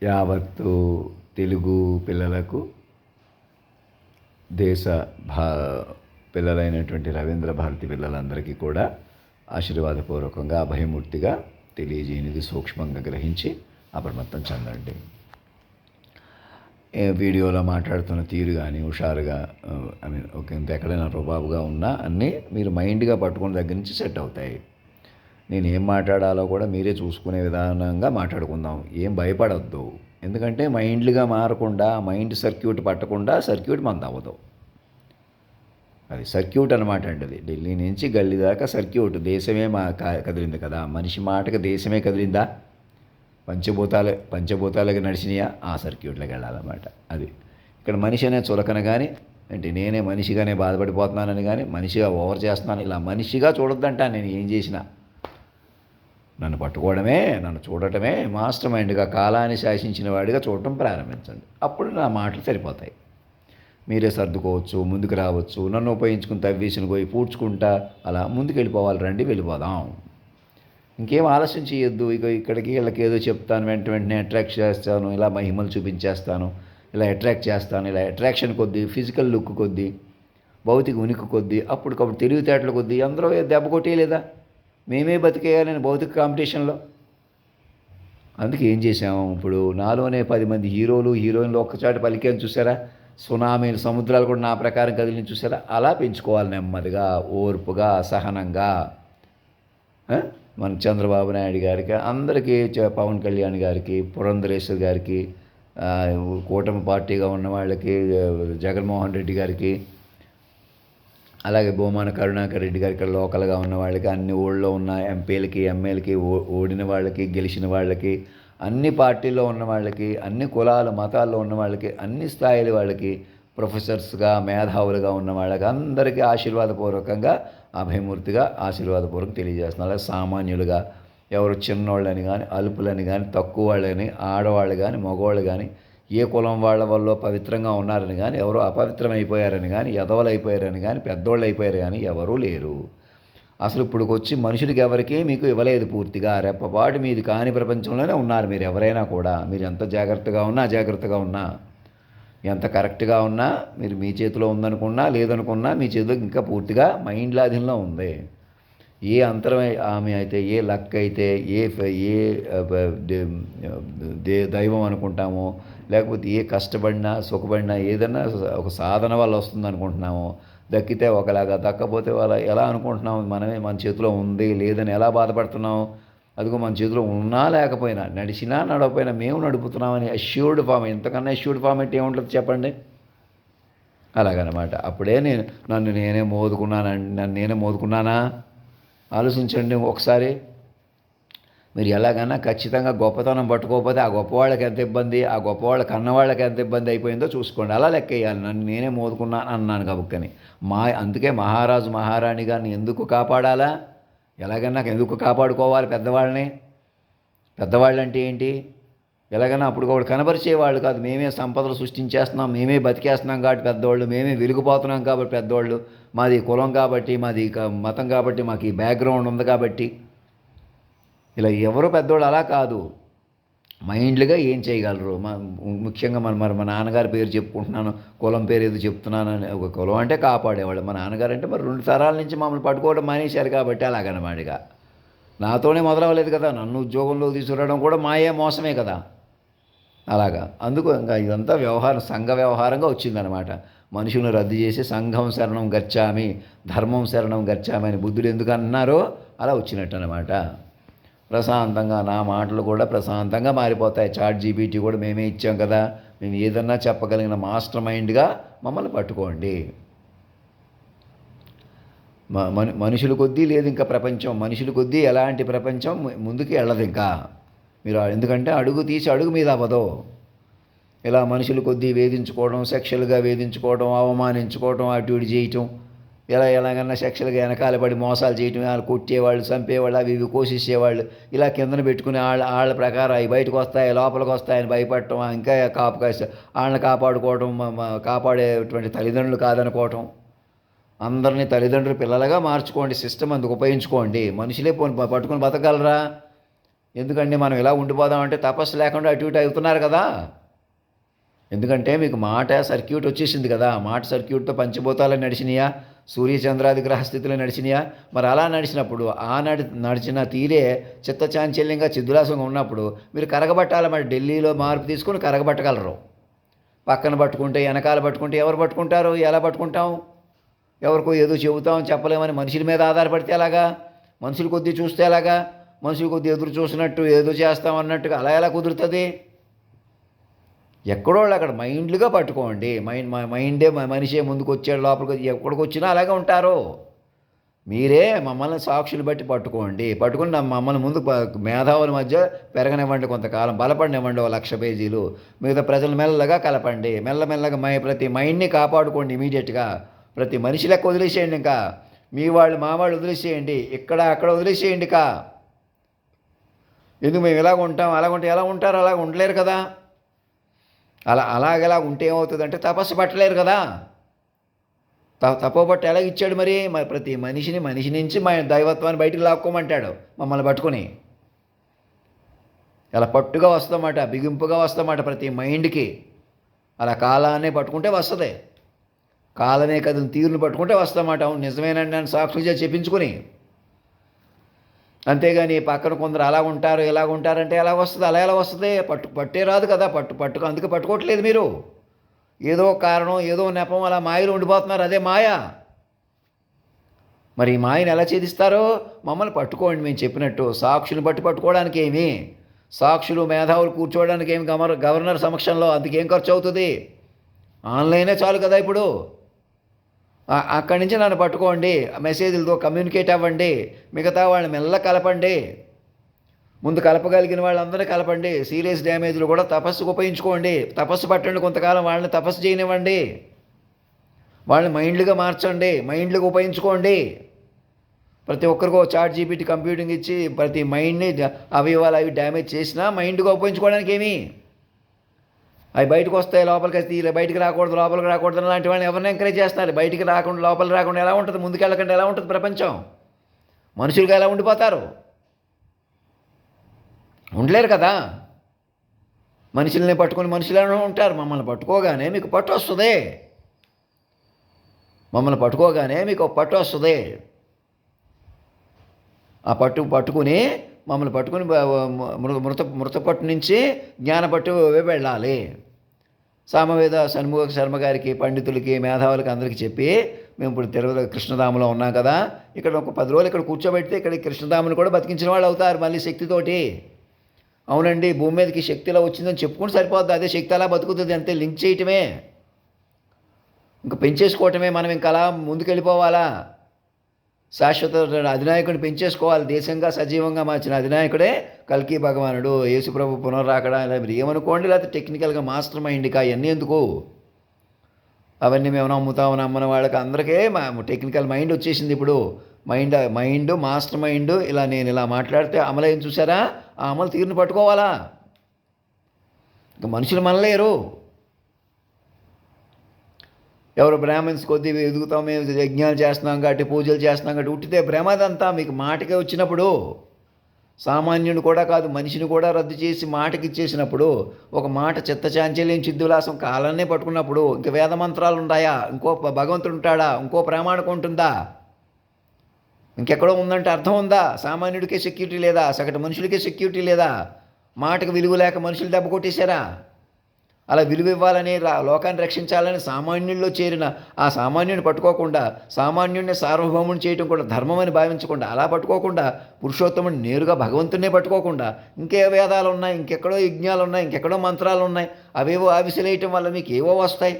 యావత్తు తెలుగు పిల్లలకు దేశ భా పిల్లలైనటువంటి రవీంద్ర భారతి పిల్లలందరికీ కూడా ఆశీర్వాదపూర్వకంగా అభయమూర్తిగా తెలియజేయనిది సూక్ష్మంగా గ్రహించి అప్రమత్తం చెందండి. వీడియోలో మాట్లాడుతున్న తీరు కానీ హుషారుగా ఒక ఇంత ఎక్కడైనా రుబాబుగా ఉన్నా అన్నీ మీరు మైండ్గా పట్టుకున్న దగ్గర నుంచి సెట్ అవుతాయి. నేను ఏం మాట్లాడాలో కూడా మీరే చూసుకునే విధానంగా మాట్లాడుకుందాం. ఏం భయపడొద్దు. ఎందుకంటే మైండ్లుగా మారకుండా మైండ్ సర్క్యూట్ పట్టకుండా సర్క్యూట్ మనది అవ్వదు. అది సర్క్యూట్ అనమాట అండి. అది ఢిల్లీ నుంచి గల్లీ దాకా సర్క్యూట్. దేశమే కదిలింది కదా. మనిషి మాటకి దేశమే కదిలిందా? పంచభూతాలకి నడిచినాయా? ఆ సర్క్యూట్లోకి వెళ్ళాలన్నమాట. అది ఇక్కడ మనిషి అనే చులకన కానీ అంటే నేనే మనిషిగానే బాధపడిపోతున్నానని కానీ మనిషిగా ఓవర్ చేస్తున్నాను ఇలా మనిషిగా చూడొద్దంట. నేను ఏం చేసినా నన్ను పట్టుకోవడమే, నన్ను చూడటమే మాస్టర్ మైండ్గా కాలాన్ని శాసించిన వాడిగా చూడటం ప్రారంభించండి. అప్పుడు నా మాటలు సరిపోతాయి. మీరే సర్దుకోవచ్చు, ముందుకు రావచ్చు. నన్ను ఉపయోగించుకుని తవ్వేసిన పోయి పూడ్చుకుంటా అలా ముందుకు వెళ్ళిపోవాలి. రండి, వెళ్ళిపోదాం. ఇంకేం ఆలస్యం చేయొద్దు. ఇక్కడికి వీళ్ళకి ఏదో చెప్తాను, వెంటనే అట్రాక్ట్ చేస్తాను, ఇలా మహిమలు చూపించేస్తాను, ఇలా అట్రాక్ట్ చేస్తాను, ఇలా అట్రాక్షన్ కొద్దీ, ఫిజికల్ లుక్ కొద్దీ, భౌతిక ఉనికి కొద్దీ, అప్పటికప్పుడు తెలివితేటల కొద్దీ అందరూ దెబ్బ కొట్టేయలేదా? మేమే బతికేయాలని భౌతిక కాంపిటీషన్లో. అందుకే ఏం చేసాము, ఇప్పుడు నాలోనే 10 మంది హీరోలు హీరోయిన్లు ఒక్కచాటి పలికేని చూసారా? సునామీలు, సముద్రాలు కూడా నా ప్రకారం కదిలిని చూసారా? అలా పెంచుకోవాలి నెమ్మదిగా, ఓర్పుగా, సహనంగా. మన చంద్రబాబు నాయుడు గారికి, అందరికీ, పవన్ కళ్యాణ్ గారికి, పురంధరేశ్వర్ గారికి, కూటమి పార్టీగా ఉన్న వాళ్ళకి, జగన్మోహన్ రెడ్డి గారికి, అలాగే భూమాన కరుణాకర్ రెడ్డి గారికి లోకల్గా ఉన్న వాళ్ళకి, అన్ని ఊళ్ళో ఉన్న ఎంపీలకి, ఎమ్మెల్యేలకి, ఓడిన వాళ్ళకి, గెలిచిన వాళ్ళకి, అన్ని పార్టీల్లో ఉన్న వాళ్ళకి, అన్ని కులాలు మతాల్లో ఉన్న వాళ్ళకి, అన్ని స్థాయిల వాళ్ళకి, ప్రొఫెసర్స్గా మేధావులుగా ఉన్న వాళ్ళకి అందరికీ ఆశీర్వాదపూర్వకంగా అభయమూర్తిగా ఆశీర్వాదపూర్వకం తెలియజేస్తున్నారు. అలాగే సామాన్యులుగా ఎవరు చిన్నోళ్ళని కానీ, అల్పులని కానీ, తక్కువ వాళ్ళని, ఆడవాళ్ళు కానీ, మగవాళ్ళు కానీ, ఏ కులం వాళ్ళ వల్ల పవిత్రంగా ఉన్నారని కానీ, ఎవరో అపవిత్రమైపోయారని కానీ, ఎదవలు అయిపోయారని కానీ, పెద్దోళ్ళు అయిపోయారు కానీ ఎవరూ లేరు. అసలు ఇప్పుడుకొచ్చి మనుషులకి ఎవరికీ మీకు ఇవ్వలేదు పూర్తిగా. రెప్పపాటు మీది కాని ప్రపంచంలోనే ఉన్నారు మీరు ఎవరైనా కూడా. మీరు ఎంత జాగ్రత్తగా ఉన్నా, అజాగ్రత్తగా ఉన్నా, ఎంత కరెక్ట్గా ఉన్నా, మీరు మీ చేతిలో ఉందనుకున్నా లేదనుకున్నా మీ చేతిలో ఇంకా పూర్తిగా మైండ్ ఆధీనంలో ఉంది. ఏ అంతరం ఆమె అయితే, ఏ లక్ అయితే, ఏ దైవం అనుకుంటామో, లేకపోతే ఏ కష్టపడినా సుఖపడినా ఏదైనా ఒక సాధన వల్ల వస్తుంది అనుకుంటున్నామో, దక్కితే ఒకలాగా, దక్కపోతే వాళ్ళ ఎలా అనుకుంటున్నాము, మనమే మన చేతిలో ఉంది లేదని ఎలా బాధపడుతున్నాము. అదిగో మన చేతిలో ఉన్నా లేకపోయినా, నడిచినా నడవకపోయినా మేము నడుపుతున్నామని అష్యూర్డ్ ఫామ్. ఇంతకన్నా అష్యూర్డ్ ఫామ్ అంటే ఏముంటుంది చెప్పండి? అలాగనమాట. అప్పుడే నన్ను నేనే మోదుకున్నానా? ఆలోచించండి ఒకసారి. మీరు ఎలాగైనా ఖచ్చితంగా గొప్పతనం పట్టుకోకపోతే ఆ గొప్పవాళ్ళకి ఎంత ఇబ్బంది, ఆ గొప్పవాళ్ళ కన్నవాళ్ళకి ఎంత ఇబ్బంది అయిపోయిందో చూసుకోండి. అలా లెక్క వేయాలి. నన్ను నేనే మోదుకున్నాను అన్నాను కబుక్కని. అందుకే మహారాజు మహారాణి గారిని ఎందుకు కాపాడాలా? ఎలాగైనా ఎందుకు కాపాడుకోవాలి పెద్దవాళ్ళని? పెద్దవాళ్ళు అంటే ఏంటి? ఎలాగైనా అప్పుడు కూడా కనబరిచేవాళ్ళు కాదు. మేమే సంపదలు సృష్టించేస్తున్నాం, మేమే బతికేస్తున్నాం కాబట్టి పెద్దవాళ్ళు, మేమే వెలిగిపోతున్నాం కాబట్టి పెద్దవాళ్ళు, మాది కులం కాబట్టి, మాది మతం కాబట్టి, మాకు ఈ బ్యాక్గ్రౌండ్ ఉంది కాబట్టి. ఇలా ఎవరో పెద్దవాళ్ళు అలా కాదు. మైండ్లుగా ఏం చేయగలరు? ముఖ్యంగా మా నాన్నగారి పేరు చెప్పుకుంటున్నాను, కులం పేరు ఏదో చెప్తున్నాను అని. ఒక కులం అంటే కాపాడేవాళ్ళు. మా నాన్నగారు అంటే మరి 2 తరాల నుంచి మమ్మల్ని పట్టుకోవడం మానేశారు కాబట్టి అలాగనమాడిగా. నాతోనే మొదలవ్వలేదు కదా. నన్ను ఉద్యోగంలోకి తీసుకురావడం కూడా మోసమే కదా. అలాగా. అందుకు ఇంకా ఇదంతా సంఘ వ్యవహారంగా వచ్చిందనమాట. మనుషులను రద్దు చేసి సంఘం శరణం గచ్చామి, ధర్మం శరణం గచ్చామి అని బుద్ధుడు ఎందుకు అన్నారో అలా వచ్చినట్టు అనమాట. ప్రశాంతంగా నా మాటలు కూడా ప్రశాంతంగా మారిపోతాయి. ChatGPT కూడా మేమే ఇచ్చాం కదా. మేము ఏదన్నా చెప్పగలిగిన మాస్టర్ మైండ్గా మమ్మల్ని పట్టుకోండి. మనుషుల కొద్దీ లేదు ఇంకా ప్రపంచం. మనుషుల కొద్దీ ఎలాంటి ప్రపంచం ముందుకు వెళ్ళదు ఇంకా. మీరు ఎందుకంటే అడుగు తీసి అడుగు మీద అవ్వదు. ఇలా మనుషుల కొద్దీ వేధించుకోవడం, సెక్షువల్గా వేధించుకోవడం, అవమానించుకోవడం, అటు ఇటు చేయటం, ఎలాగన్నా సెక్షువల్గా వెనకాల పడి మోసాలు చేయటం, వాళ్ళు కొట్టేవాళ్ళు, చంపేవాళ్ళు, అవి ఇవి కోసేసేవాళ్ళు, ఇలా కిందన పెట్టుకుని వాళ్ళ ప్రకారం అవి బయటకు వస్తాయి, లోపలికి వస్తాయని భయపడటం, ఇంకా వాళ్ళని కాపాడుకోవడం, కాపాడేటువంటి తల్లిదండ్రులు కాదనుకోవటం. అందరినీ తల్లిదండ్రులు పిల్లలుగా మార్చుకోండి. సిస్టమ్ అందుకు ఉపయోగించుకోండి. మనుషులే పట్టుకొని బతకగలరా? ఎందుకండి మనం ఇలా ఉండిపోదామంటే తపస్సు లేకుండా అటు ఇటు అవుతున్నారు కదా. ఎందుకంటే మీకు మాట సర్క్యూట్ వచ్చేసింది కదా. మాట సర్క్యూట్తో పంచభూతాలు నడిచినాయా, సూర్యచంద్రాది గ్రహస్థితులు నడిచినాయా. మరి అలా నడిచినప్పుడు ఆ నడిచిన తీరే చిత్తచాంచల్యంగా చిద్దులాసంగా ఉన్నప్పుడు మీరు కరగబట్టాలి. మరి ఢిల్లీలో మార్పు తీసుకుని కరగబట్టగలరు. పక్కన పట్టుకుంటే వెనకాల పట్టుకుంటే ఎవరు పట్టుకుంటారు? ఎలా పట్టుకుంటాం? ఎవరికో ఏదో చెబుతాం చెప్పలేమని మనుషుల మీద ఆధారపడితే ఎలాగా? మనుషులు కొద్దీ చూస్తే ఎలాగా? మనుషులు కొద్దీ ఎదురు చూసినట్టు ఏదో చేస్తాం అన్నట్టుగా అలా ఎలా కుదురుతుంది? ఎక్కడో అక్కడ మైండ్లుగా పట్టుకోండి. మైండే మనిషే ముందుకు వచ్చాడు, లోపలికి ఎక్కడికి వచ్చినా అలాగే ఉంటారు. మీరే మమ్మల్ని సాక్షులు బట్టి పట్టుకోండి. పట్టుకుని మమ్మల్ని ముందు మేధావుల మధ్య పెరగనివ్వండి, కొంతకాలం బలపడినివ్వండి, 1,00,000 పేజీలు. మిగతా ప్రజలు మెల్లగా కలపండి. మెల్లమెల్లగా ప్రతి మైండ్ని కాపాడుకోండి. ఇమీడియట్గా ప్రతి మనిషి లెక్క వదిలేసేయండి. ఇంకా మీ వాళ్ళు మా వాళ్ళు వదిలేసేయండి. ఇక్కడ అక్కడ వదిలేసేయండి. ఎందుకు మేము ఇలాగ ఉంటాం అలాగ ఉంటే ఎలా ఉంటారు? అలాగ ఉండలేరు కదా. అలాగెలా ఉంటే ఏమవుతుందంటే తపస్సు పట్టలేరు కదా. తపోబట్టు ఎలాగ ఇచ్చాడు మరి ప్రతి మనిషి నుంచి మా దైవత్వాన్ని బయటికి లాక్కోమంటాడు మమ్మల్ని పట్టుకుని. అలా పట్టుగా వస్తామాట, బిగింపుగా వస్తామాట ప్రతి మైండ్కి. అలా కాలాన్ని పట్టుకుంటే వస్తుంది. కాలమే కథను తీరును పట్టుకుంటే వస్తామాట. అవును నిజమేనండి అని సాక్షులుగా చెప్పించుకొని. అంతేగాని పక్కన కొందరు అలా ఉంటారు ఇలా ఉంటారంటే ఎలా వస్తుంది? అలా ఎలా వస్తుంది? పట్టే రాదు కదా. అందుకే పట్టుకోవట్లేదు మీరు. ఏదో కారణం ఏదో నెపం అలా మాయలో ఉండిపోతున్నారు. అదే మాయ. మరి ఈ మాయను ఎలా ఛేదిస్తారో మమ్మల్ని పట్టుకోండి. మేము చెప్పినట్టు సాక్షులు పట్టుకోవడానికి ఏమి, సాక్షులు మేధావులు కూర్చోవడానికి ఏమి గవర్నర్ సమక్షంలో అందుకేం ఖర్చు అవుతుంది? ఆన్లైనే చాలు కదా ఇప్పుడు. అక్కడి నుంచి నన్ను పట్టుకోండి, మెసేజ్లతో కమ్యూనికేట్ అవ్వండి. మిగతా వాళ్ళని మెల్ల కలపండి. ముందు కలపగలిగిన వాళ్ళందరినీ కలపండి. సీరియస్ డ్యామేజ్లు కూడా తపస్సుకు ఉపయోగించుకోండి. తపస్సు పట్టండి, కొంతకాలం వాళ్ళని తపస్సు చేయనివ్వండి. వాళ్ళని మైండ్లుగా మార్చండి, మైండ్లుగా ఉపయోగించుకోండి. ప్రతి ఒక్కరికో చాట్ జీపీటీ కంప్యూటింగ్ ఇచ్చి ప్రతి మైండ్ని అవయవాలు అవి డ్యామేజ్ చేసినా మైండ్గా ఉపయోగించుకోవడానికి ఏమి? అవి బయటకు వస్తాయి, లోపలికి తీరే బయటికి రాకూడదు, లోపలికి రాకూడదు అలాంటి వాళ్ళని ఎవరిని ఎంకరేజ్ చేస్తున్నారు? బయటికి రాకుండా లోపలికి రాకుండా ఎలా ఉంటుంది? ముందుకెళ్ళకుండా ఎలా ఉంటుంది ప్రపంచం? మనుషులుగా ఎలా ఉండిపోతారు? ఉండలేరు కదా. మనుషుల్ని పట్టుకుని మనుషులను ఉంటారు. మమ్మల్ని పట్టుకోగానే మీకు పట్టు వస్తుంది. మమ్మల్ని పట్టుకోగానే మీకు పట్టు వస్తుంది. ఆ పట్టుకుని మమ్మల్ని పట్టుకుని మృత పట్టు నుంచి జ్ఞానపట్టు వెళ్ళాలి. సామవేద షణ్ముఖ శర్మ గారికి, పండితులకి, మేధావులకి అందరికీ చెప్పి మేము ఇప్పుడు తిరుపతి కృష్ణధామంలో ఉన్నాం కదా, ఇక్కడ ఒక 10 రోజులు ఇక్కడ కూర్చోబెడితే ఇక్కడ కృష్ణధాముని కూడా బతికించిన వాళ్ళు అవుతారు మళ్ళీ శక్తితోటి. అవునండి, భూమి మీదకి శక్తి ఇలా వచ్చిందని చెప్పుకుని సరిపోద్ది. అదే శక్తి అలా బతుకుతుంది అంతే. లింక్ చేయటమే, ఇంకా పెంచేసుకోవటమే. మనం ఇంకా అలా ముందుకెళ్ళిపోవాలా? శాశ్వత అధినాయకుడిని పెంచేసుకోవాలి. దేశంగా సజీవంగా మార్చిన అధినాయకుడే కల్కి భగవానుడు, యేసుప్రభు పునర్రాకడా. ఇలా మీరు ఏమనుకోండి, లేకపోతే టెక్నికల్గా మాస్టర్ మైండ్గా అవన్నీ ఎందుకు? అవన్నీ మేము నమ్మని వాళ్ళకి అందరికీ టెక్నికల్ మైండ్ వచ్చేసింది ఇప్పుడు. Mind master mind. ఇలా నేను ఇలా మాట్లాడితే అమలైన చూసారా? ఆ అమలు తీరును పట్టుకోవాలా? ఇంకా మనుషులు మనలేరు. ఎవరు బ్రాహ్మణ్స్ కొద్ది ఎదుగుతాం, మేము యజ్ఞాలు చేస్తున్నాం కాబట్టి, పూజలు చేస్తున్నాం కాబట్టి ఉట్టితే భ్రమదంతా. మీకు మాటకే వచ్చినప్పుడు సామాన్యుని కూడా కాదు, మనిషిని కూడా రద్దు చేసి మాటకి ఇచ్చేసినప్పుడు, ఒక మాట చిత్తచాంచల్యం చిద్దులాసం కాలాన్నే పట్టుకున్నప్పుడు ఇంక వేద మంత్రాలు ఉంటాయా? ఇంకో భగవంతుడు ఉంటాడా? ఇంకో ప్రామాణికం ఉంటుందా? ఇంకెక్కడో ఉందంటే అర్థం ఉందా? సామాన్యుడికే సెక్యూరిటీ లేదా? సగటు మనుషులకే సెక్యూరిటీ లేదా? మాటకు విలువ లేక మనుషులు దెబ్బ కొట్టేశారా? అలా విలువ ఇవ్వాలని, లోకాన్ని రక్షించాలని సామాన్యుల్లో చేరిన ఆ సామాన్యుని పట్టుకోకుండా, సామాన్యుడిని సార్వభౌముని చేయటం కూడా ధర్మం అని భావించకుండా, అలా పట్టుకోకుండా, పురుషోత్తముని నేరుగా భగవంతునే పట్టుకోకుండా, ఇంకే వేదాలు ఉన్నాయి, ఇంకెక్కడో యజ్ఞాలు ఉన్నాయి, ఇంకెక్కడో మంత్రాలు ఉన్నాయి, అవేవో ఆవిసిలేయటం వల్ల మీకు ఏవో వస్తాయి.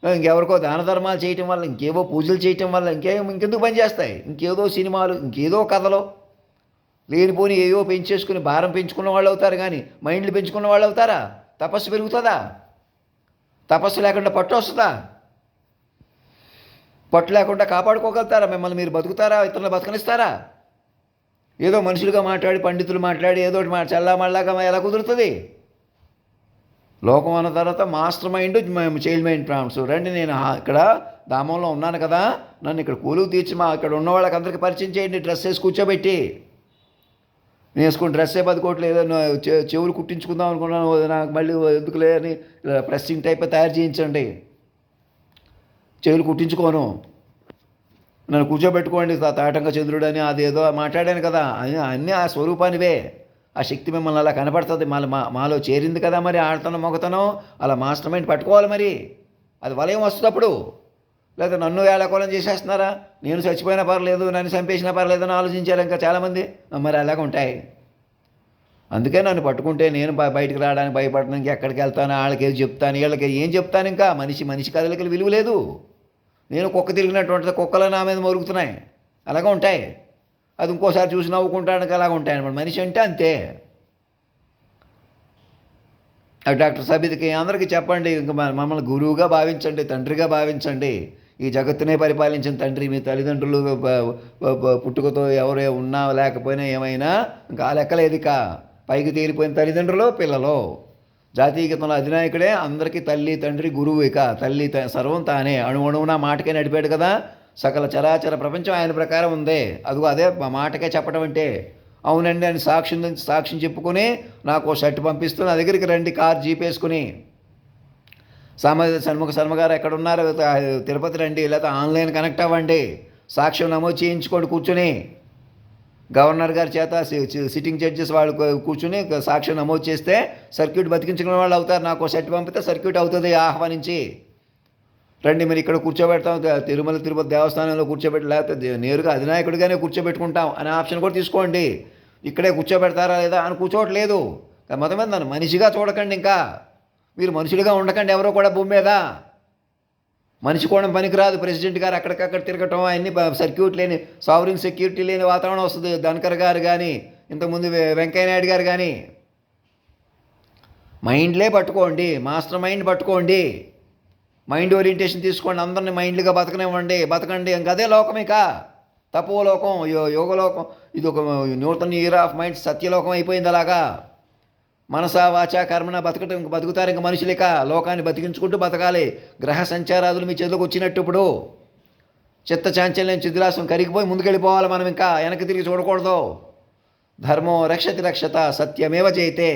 ఇంకెవరికో దాన ధర్మాలు చేయటం వల్ల, ఇంకేవో పూజలు చేయటం వల్ల ఇంకెందుకు పనిచేస్తాయి? ఇంకేదో సినిమాలు, ఇంకేదో కథలు, లేనిపోని ఏవో పెంచేసుకుని భారం పెంచుకున్న వాళ్ళు అవుతారు. కానీ మైండ్లు పెంచుకున్న వాళ్ళు అవుతారా? తపస్సు పెరుగుతుందా? తపస్సు లేకుండా పట్టు వస్తుందా? పట్టు లేకుండా కాపాడుకోగలుగుతారా? మిమ్మల్ని మీరు బతుకుతారా? ఇతరులు బతకనిస్తారా? ఏదో మనుషులుగా మాట్లాడి, పండితులు మాట్లాడి ఏదో చల్లామల్లాగా ఎలా కుదురుతుంది? లోకం అన్న తర్వాత master mind, child mind prompts. రండి, నేను ఇక్కడ ధామంలో ఉన్నాను కదా, నన్ను ఇక్కడ కూలుకు తీర్చి ఇక్కడ ఉన్న వాళ్ళకి అందరికీ పరిచయం చేయండి, డ్రెస్ వేసి కూర్చోబెట్టి. నేను వేసుకుని డ్రెస్సే 10 కోట్లు, ఏదో చెవులు కుట్టించుకుందాం అనుకున్నాను, నాకు మళ్ళీ ఎందుకులే అని ప్రెస్సింగ్ టైప్ తయారు చేయించండి, చెవులు కుట్టించుకోను, నన్ను కూర్చోబెట్టుకోండి తాటంక చంద్రుడు అని అదేదో మాట్లాడాను కదా, అన్నీ ఆ స్వరూపానివే. ఆ శక్తి మిమ్మల్ని అలా కనపడుతుంది, మళ్ళీ మాలో చేరింది కదా. మరి ఆడతనం మొగతనం అలా మాస్టర్ మైండ్ పట్టుకోవాలి. మరి అది వలయం వస్తుంది అప్పుడు. లేదా నన్ను వేళాకోళం చేసేస్తున్నారా, నేను చచ్చిపోయినా పర్లేదు, నన్ను చంపేసినా పర్లేదు అని ఆలోచించారు ఇంకా చాలామంది. మరి అలాగ ఉంటాయి. అందుకే నన్ను పట్టుకుంటే నేను బయటకు రావడానికి భయపడతాను, ఇంకెక్కడికి వెళ్తాను, వాళ్ళకి ఏది చెప్తాను, వీళ్ళకి ఏం చెప్తాను. ఇంకా మనిషి కథలకి విలువ లేదు. నేను కుక్క తిరిగినటువంటి కుక్కలు నా మీద మరుగుతున్నాయి, అలాగే ఉంటాయి. అది ఇంకోసారి చూసి నవ్వుకుంటానికి అలాగ ఉంటాయి అన్నమాట. మనిషి అంటే అంతే. డాక్టర్ సబిత్కి అందరికీ చెప్పండి, ఇంక మమ్మల్ని గురువుగా భావించండి, తండ్రిగా భావించండి. ఈ జగత్తునే పరిపాలించిన తండ్రి, మీ తల్లిదండ్రులు పుట్టుకతో ఎవరే ఉన్నా లేకపోయినా ఏమైనా ఇంకా ఆ లెక్కలేదు. ఇక పైకి తేలిపోయిన తల్లిదండ్రులు, పిల్లలు. జాతీయ గీతంలో అధినాయకుడే అందరికీ తల్లి తండ్రి గురువు. ఇక తల్లి సర్వం తానే, అణువున మాటకే నడిపాడు కదా. సకల చరాచర ప్రపంచం ఆయన ప్రకారం ఉంది. అదిగో అదే మాటకే చెప్పడం అంటే. అవునండి అని సాక్ష్యం చెప్పుకొని నాకు షర్ట్ పంపిస్తూ నా దగ్గరికి రండి, కార్ జీప్ వేసుకుని, షణ్ముఖ శర్మ గారు ఎక్కడున్నారు, తిరుపతి రండి, లేకపోతే ఆన్లైన్ కనెక్ట్ అవ్వండి, సాక్ష్యం నమోదు చేయించుకోండి కూర్చుని. గవర్నర్ గారి చేత సిట్టింగ్ జడ్జెస్ వాళ్ళు కూర్చుని సాక్ష్యం నమోదు చేస్తే సర్క్యూట్ బతికించుకునే వాళ్ళు అవుతారు. నాకు షర్ట్ పంపితే సర్క్యూట్ అవుతుంది. ఆహ్వానించి రండి, మీరు ఇక్కడ కూర్చోబెడతాం, తిరుపతి దేవస్థానంలో కూర్చోబెట్టి, లేకపోతే నేరుగా అధినాయకుడిగానే కూర్చోబెట్టుకుంటాం అనే ఆప్షన్ కూడా తీసుకోండి. ఇక్కడే కూర్చోబెడతారా లేదా అని కూర్చోవట్లేదు. మొత్తం మీద నన్ను మనిషిగా చూడకండి. ఇంకా మీరు మనుషులుగా ఉండకండి ఎవరో కూడా భూమి మీద. మనిషి కూడా పనికిరాదు. ప్రెసిడెంట్ గారు అక్కడికక్కడ తిరగటం, అన్ని సర్క్యూట్ లేని, సావరిన్ సెక్యూరిటీ లేని వాతావరణం వస్తుంది. ధన్కర్ గారు కానీ, ఇంతకుముందు వెంకయ్య నాయుడు గారు కానీ. మైండ్లే పట్టుకోండి, మాస్టర్ మైండ్ పట్టుకోండి, మైండ్ ఓరియంటేషన్ తీసుకోండి, అందరినీ మైండ్లుగా బతకండి. ఇంక అదే లోకం. ఇక తపోలోకం, యోగలోకం, ఇది ఒక నూతన ఇయర్ ఆఫ్ మైండ్, సత్యలోకం అయిపోయింది. అలాగా మనసా వాచా కర్మన బతుకుతారు ఇంక మనుషులు. ఇక లోకాన్ని బతికించుకుంటూ బతకాలి. గ్రహ సంచారాదులు మీ చేతిలోకి వచ్చినట్టు ఇప్పుడు చిత్త చాంచల్యం చిద్రాసం కరిగిపోయి ముందుకెళ్ళిపోవాలి మనం. ఇంకా వెనక్కి తిరిగి చూడకూడదు. ధర్మో రక్షతి రక్షత, సత్యమేవ జయతే.